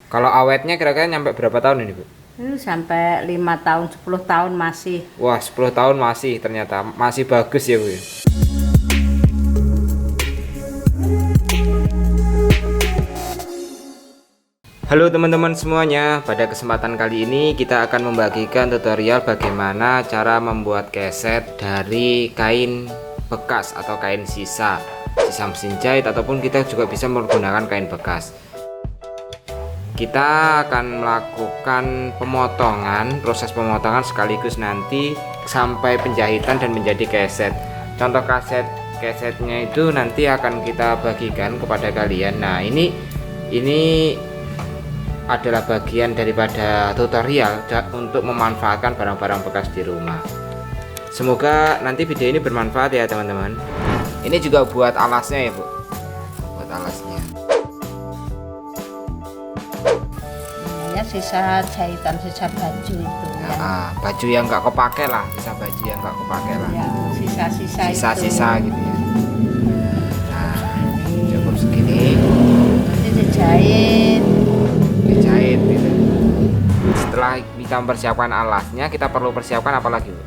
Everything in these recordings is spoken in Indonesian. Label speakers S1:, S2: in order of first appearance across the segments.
S1: Kalau awetnya kira-kira nyampe berapa tahun ini, Bu?
S2: Ini sampai 5 tahun, 10 tahun masih.
S1: Wah, 10 tahun masih, ternyata masih bagus ya, Bu. Halo teman-teman semuanya, pada kesempatan kali ini kita akan membagikan tutorial bagaimana cara membuat keset dari kain bekas atau kain sisa mesin jahit, ataupun kita juga bisa menggunakan kain bekas. Kita akan melakukan pemotongan, proses pemotongan sekaligus nanti sampai penjahitan dan menjadi keset. Contoh kesetnya itu nanti akan kita bagikan kepada kalian. Nah, ini adalah bagian daripada tutorial untuk memanfaatkan barang-barang bekas di rumah. Semoga nanti video ini bermanfaat ya teman-teman. Ini juga buat alasnya ya, Bu. Buat alasnya.
S2: Namanya sisa jahitan, sisa baju itu.
S1: Baju yang nggak kepake lah, sisa baju yang nggak kepake lah.
S2: Yang sisa-sisa itu.
S1: Sisa-sisa gitu ya. Nah, cukup segini.
S2: Nanti dijahit
S1: gitu. Setelah kita mempersiapkan alasnya, kita perlu persiapkan apa lagi, Bu?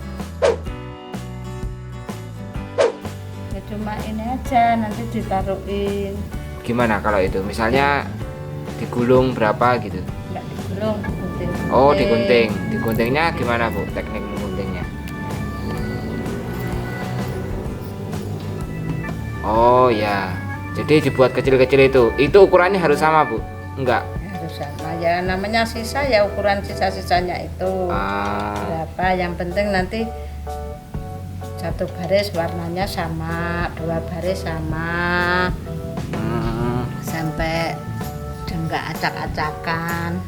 S2: Ya cuma ini aja, nanti ditaruhin.
S1: Gimana kalau itu? Misalnya digulung berapa gitu?
S2: Enggak digulung, digunting.
S1: Oh, digunting. Diguntingnya gimana, Bu? Teknik mengguntingnya? Oh ya. Jadi dibuat kecil-kecil itu. Itu ukurannya harus sama, Bu? Enggak.
S2: Sama ya, namanya sisa ya, ukuran sisa-sisanya itu berapa, yang penting nanti satu baris warnanya sama, dua baris sama, sampai enggak acak-acakan.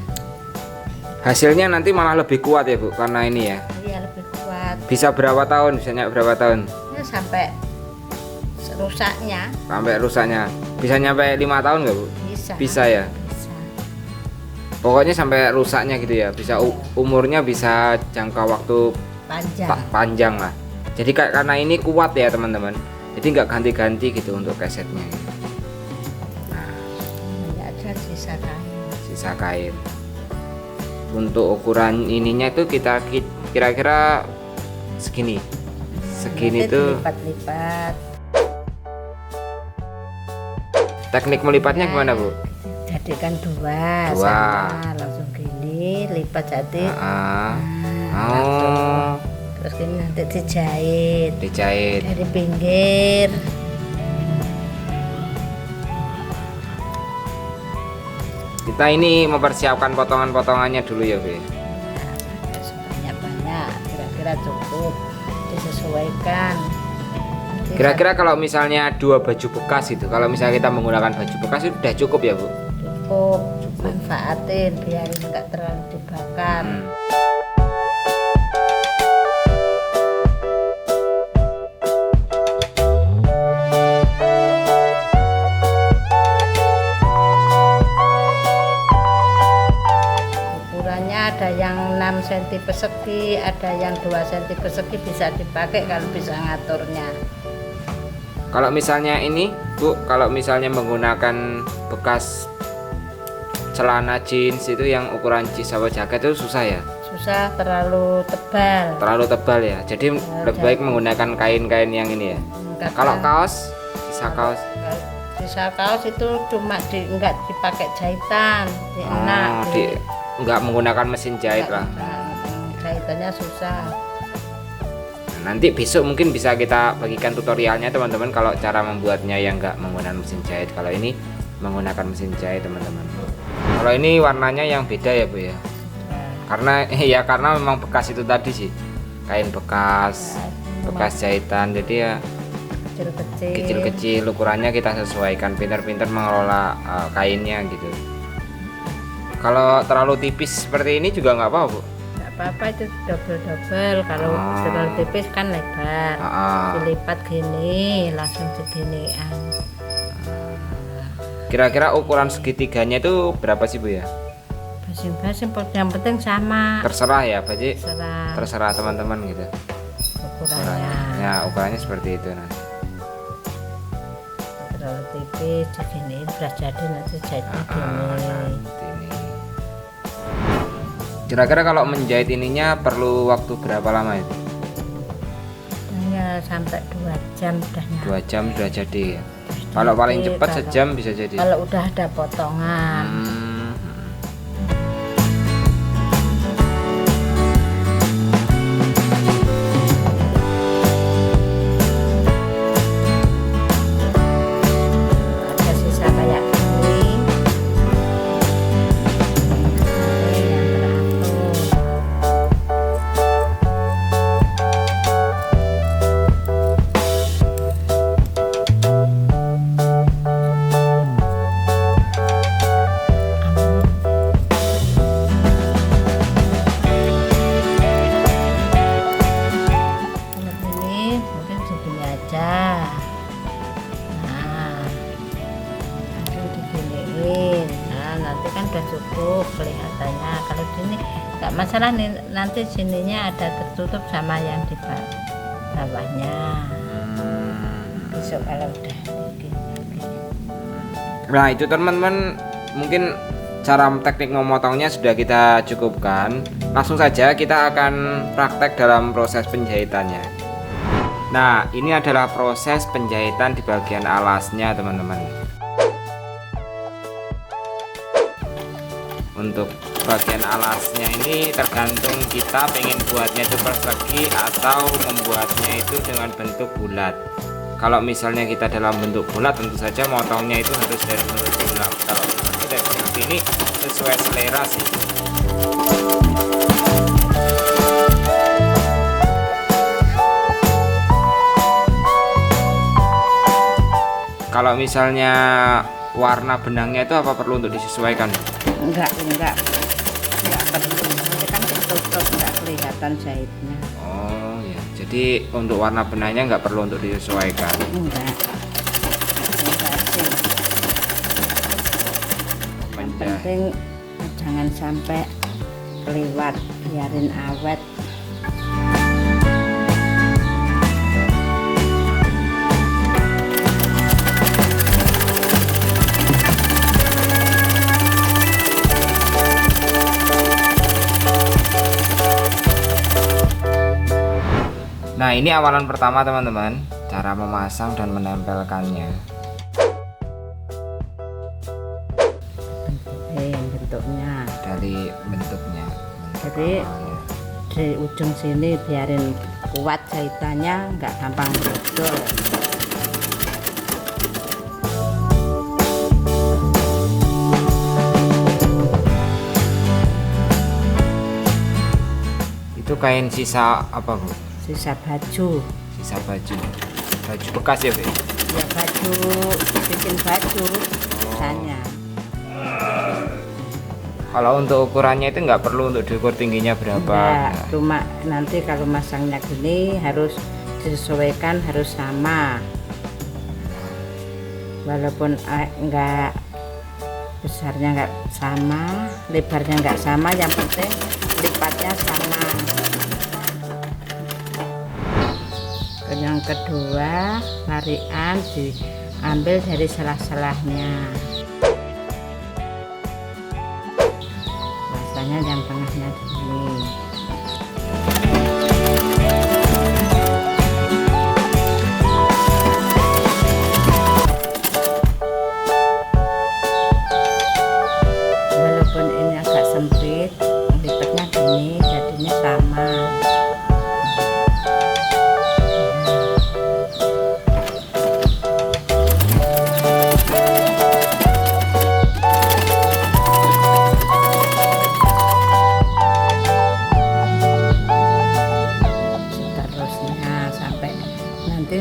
S1: Hasilnya nanti malah lebih kuat ya, Bu, karena ini ya.
S2: Iya, lebih kuat.
S1: Bisa berapa tahun? Bisanya berapa tahun?
S2: Ya sampai rusaknya.
S1: Sampai rusaknya. Bisa nyampe 5 tahun nggak, Bu?
S2: Bisa.
S1: Bisa ya. Pokoknya sampai rusaknya gitu ya. Bisa umurnya bisa jangka waktu panjang lah. Jadi karena ini kuat ya teman-teman. Jadi nggak ganti-ganti gitu untuk kesetnya. Nah,
S2: ini ada sisa kain.
S1: Sisa kain. Untuk ukuran ininya itu kita kira-kira segini. Segini tuh.
S2: Lipat-lipat.
S1: Teknik melipatnya gimana, Bu?
S2: Jadikan dua. Sama, langsung gini lipat jadi terus gini nanti dijahit dari pinggir.
S1: Kita ini mempersiapkan potongan-potongannya dulu ya, Bu.
S2: Banyak-banyak, kira-kira cukup, disesuaikan.
S1: Kira-kira kalau misalnya 2 baju bekas itu, kalau misalnya kita menggunakan baju bekas itu udah cukup ya, Bu?
S2: Cukup. Manfaatin biar enggak terlalu dibakar. Ukurannya ada yang 6 cm persegi, ada yang 2 cm persegi, bisa dipakai kalau bisa ngaturnya.
S1: Kalau misalnya ini, Bu, kalau misalnya menggunakan bekas celana jeans itu yang ukuran jeans atau jaket itu susah ya?
S2: Susah, terlalu tebal.
S1: Terlalu tebal ya. Jadi lebih baik menggunakan kain-kain yang ini ya. Kalau kaos,
S2: sisa kaos itu cuma enggak dipakai jahitan,
S1: enggak menggunakan mesin jahit lah.
S2: Jahitannya susah.
S1: Nanti besok mungkin bisa kita bagikan tutorialnya teman-teman, kalau cara membuatnya yang enggak menggunakan mesin jahit. Kalau ini menggunakan mesin jahit teman-teman. Kalau ini warnanya yang beda ya, Bu ya. Karena memang bekas itu tadi sih. Kain bekas jahitan. Jadi ya kecil-kecil ukurannya kita sesuaikan, pintar-pintar mengelola kainnya gitu. Kalau terlalu tipis seperti ini juga nggak apa-apa, Bu.
S2: Nggak apa-apa, itu double. Kalau terlalu tipis kan lebar. Dilipat gini, langsung seginian.
S1: Kira-kira ukuran segitiganya itu berapa sih, Bu ya?
S2: Basing-basing, yang penting sama.
S1: Terserah ya, Pak Ji.
S2: Terserah
S1: teman-teman gitu.
S2: Ukurannya.
S1: Ya, ukurannya seperti itu nanti.
S2: Terlalu tipis, segini udah jadi, nanti jadi gini.
S1: Nanti ini. Kira-kira kalau menjahit ininya perlu waktu berapa lama itu?
S2: Ya sampai 2 jam udah nyampe.
S1: 2 jam sudah jadi ya. Kalau paling cepat sejam bisa jadi.
S2: Kalau udah ada potongan. Ada sisa kayak gini. Nanti yang teratur. Kalau ini mungkin segini aja. Nah, langsung diginiin. Nah, nanti kan udah cukup kelihatannya. Kalau gini nggak masalah nih, nanti sininya ada tertutup sama yang di bawahnya. Besok kalau udah begini.
S1: Nah itu teman-teman, mungkin cara teknik memotongnya sudah kita cukupkan. Langsung saja kita akan praktek dalam proses penjahitannya. Nah ini adalah proses penjahitan di bagian alasnya teman-teman. Untuk bagian alasnya ini tergantung kita pengen buatnya itu persegi atau membuatnya itu dengan bentuk bulat. Kalau misalnya kita dalam bentuk bulat, tentu saja motongnya itu harus dari bentuk bulat. Kalau seperti ini sesuai selera sih. Kalau misalnya warna benangnya itu apa perlu untuk disesuaikan?
S2: Enggak perlu. Ini kan tertutup, enggak kelihatan jahitnya.
S1: Oh ya, jadi untuk warna benangnya nggak perlu untuk disesuaikan.
S2: Enggak. Yang penting jangan sampai kelewat, biarin awet.
S1: Nah ini awalan pertama teman-teman, cara memasang dan menempelkannya.
S2: Yang bentuknya.
S1: Dari bentuknya.
S2: Jadi di ujung sini biarin kuat jahitannya, nggak gampang brodol.
S1: Itu kain sisa apa Bu?
S2: Sisa baju.
S1: Sisa baju. Baju bekas ya Bu?
S2: Ya baju, bikin baju sisanya.
S1: Kalau untuk ukurannya itu nggak perlu untuk diukur tingginya berapa?
S2: Enggak, cuma nanti kalau masangnya gini harus disesuaikan, harus sama. Walaupun enggak besarnya enggak sama, lebarnya enggak sama, yang penting lipatnya sama. Yang kedua, tarian diambil dari selah-selahnya. Masanya yang tengahnya gini. Walaupun ini agak sempit, lipatnya gini, jadinya sama.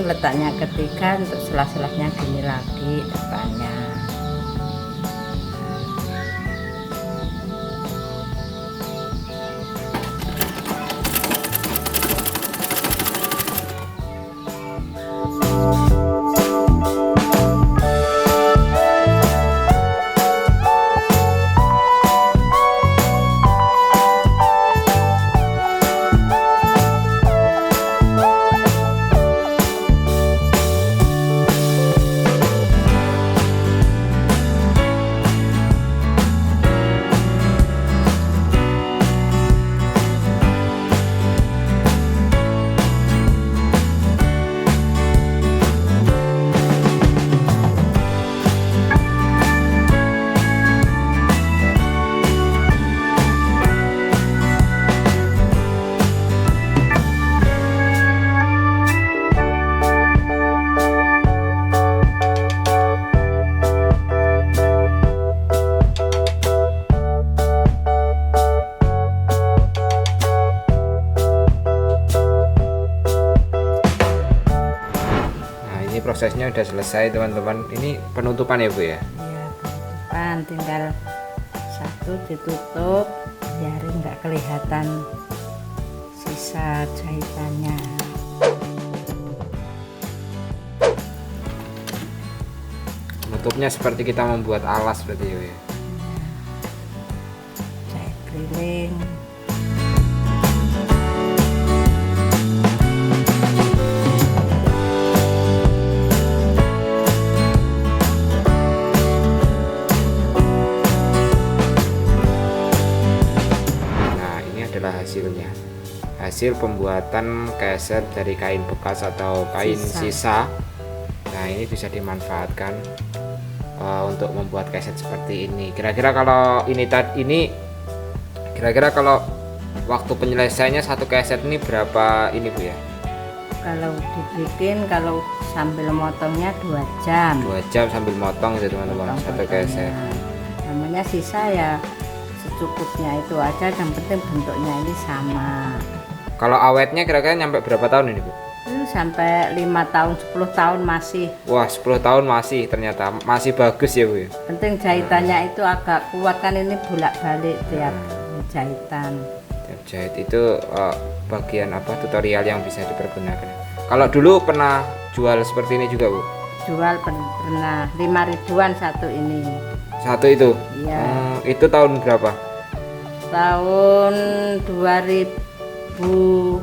S2: Letaknya ketiga untuk selah-selahnya gini lagi depannya.
S1: prosesnya udah selesai teman-teman. Ini penutupan ya Bu ya?
S2: Iya, penutupan tinggal satu ditutup biar nggak kelihatan sisa jahitannya.
S1: Penutupnya seperti kita membuat alas berarti ya Bu ya?
S2: Jahit keliling.
S1: Hasilnya, hasil pembuatan keset dari kain bekas atau kain sisa. Nah, ini bisa dimanfaatkan untuk membuat keset seperti ini. Kira-kira kalau kira-kira kalau waktu penyelesaiannya satu keset ini berapa ini Bu ya?
S2: Kalau dibikin, kalau sambil motongnya 2 jam.
S1: 2 jam sambil motong gitu teman-teman, satu keset.
S2: Namanya sisa ya secukupnya itu aja, yang penting bentuknya ini sama.
S1: Kalau awetnya kira-kira nyampe berapa tahun ini Bu?
S2: Sampai 5 tahun 10 tahun masih.
S1: Wah, 10 tahun masih, ternyata masih bagus ya Bu ya?
S2: Penting jahitannya itu agak kuat, kan ini bolak-balik tiap jahitan.
S1: Tiap jahit itu bagian apa tutorial yang bisa dipergunakan. Kalau dulu pernah jual seperti ini juga Bu?
S2: Jual pernah 5.000-an satu ini.
S1: Satu itu?
S2: Iya.
S1: Itu tahun berapa?
S2: Tahun 2002,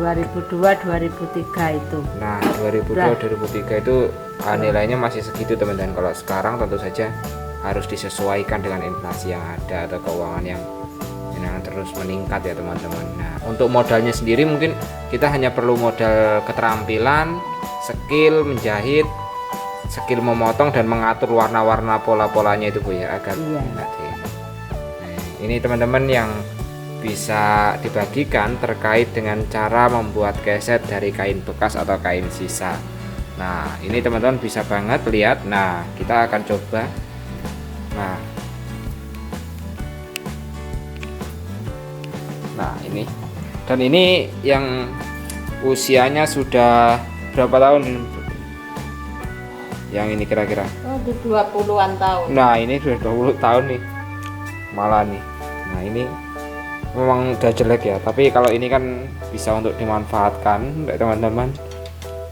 S2: 2003 itu.
S1: Nah, 2002-2003 itu nilainya masih segitu teman-teman. Kalau sekarang tentu saja harus disesuaikan dengan inflasi yang ada atau keuangan yang terus meningkat ya teman-teman. Nah, untuk modalnya sendiri mungkin kita hanya perlu modal keterampilan, skill menjahit, skill memotong dan mengatur warna-warna pola-polanya itu Bu ya, agar enak ya. Nah, ini teman-teman yang bisa dibagikan terkait dengan cara membuat keset dari kain bekas atau kain sisa. Nah, ini teman-teman bisa banget lihat. Nah, kita akan coba. Nah, ini. Dan ini yang usianya sudah berapa tahun ini? Yang ini kira-kira?
S2: Oh, di 20-an tahun.
S1: Nah, ini sudah 20 tahun nih. Malah nih. Nah, ini memang udah jelek ya, tapi kalau ini kan bisa untuk dimanfaatkan teman-teman.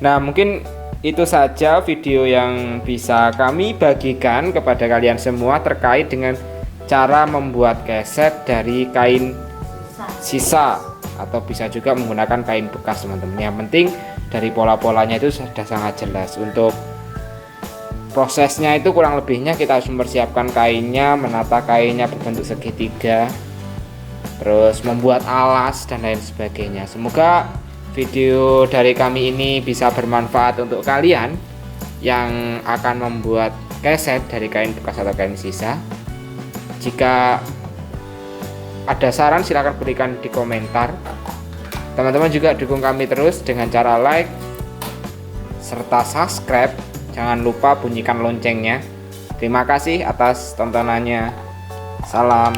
S1: Nah, mungkin itu saja video yang bisa kami bagikan kepada kalian semua terkait dengan cara membuat keset dari kain sisa atau bisa juga menggunakan kain bekas teman-teman. Yang penting dari pola-polanya itu sudah sangat jelas. Untuk prosesnya itu kurang lebihnya kita harus mempersiapkan kainnya, menata kainnya berbentuk segitiga, terus membuat alas dan lain sebagainya. Semoga video dari kami ini bisa bermanfaat untuk kalian yang akan membuat keset dari kain bekas atau kain sisa. Jika ada saran silahkan berikan di komentar. Teman-teman juga dukung kami terus dengan cara like serta subscribe. Jangan lupa bunyikan loncengnya. Terima kasih atas tontonannya. Salam.